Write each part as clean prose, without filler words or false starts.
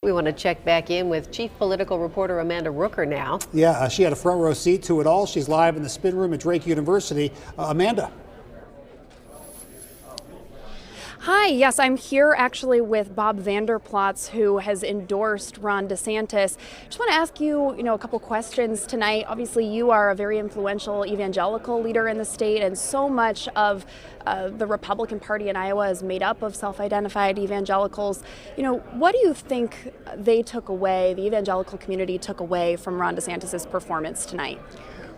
We want to check back in with Chief Political Reporter Amanda Rooker now. Yeah, she had a front row seat to it all. She's live in the spin room at Drake University. Amanda. Hi, yes, I'm here actually with Bob Vander Plaats, who has endorsed Ron DeSantis. Just want to ask you, a couple questions tonight. Obviously, you are a very influential evangelical leader in the state, and so much of the Republican Party in Iowa is made up of self-identified evangelicals. What do you think they took away, the evangelical community took away from Ron DeSantis' performance tonight?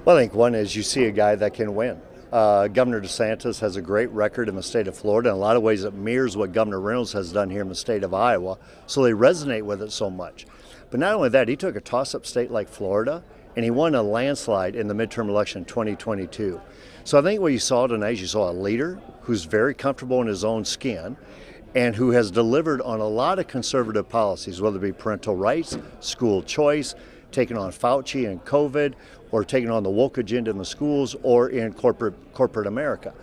Well, I think one is you see a guy that can win. Governor DeSantis has a great record in the state of Florida. In a lot of ways, it mirrors what Governor Reynolds has done here in the state of Iowa, so they resonate with it so much. But not only that, he took a toss-up state like Florida, and he won a landslide in the midterm election in 2022. So I think what you saw tonight is you saw a leader who's very comfortable in his own skin and who has delivered on a lot of conservative policies, whether it be parental rights, school choice, taking on Fauci and COVID, or taking on the woke agenda in the schools or in corporate America.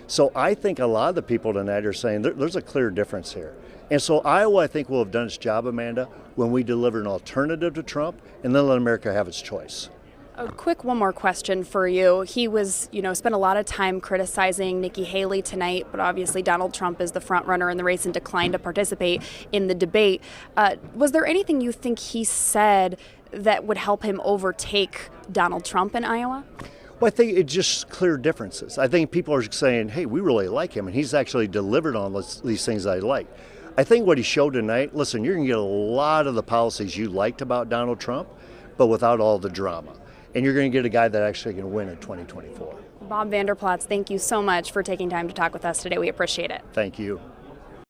So I think a lot of the people tonight are saying there's a clear difference here. And so Iowa, I think, will have done its job, Amanda, when we deliver an alternative to Trump and then let America have its choice. A quick one more question for you. He was, spent a lot of time criticizing Nikki Haley tonight, but obviously Donald Trump is the front runner in the race and declined to participate in the debate. Was there anything you think he said that would help him overtake Donald Trump in Iowa? Well, I think it's just clear differences. I think people are saying, hey, we really like him, and he's actually delivered on these things I like. I think what he showed tonight, listen, you're going to get a lot of the policies you liked about Donald Trump, but without all the drama. And you're going to get a guy that actually can win in 2024. Bob Vander Plaats, thank you so much for taking time to talk with us today. We appreciate it. Thank you.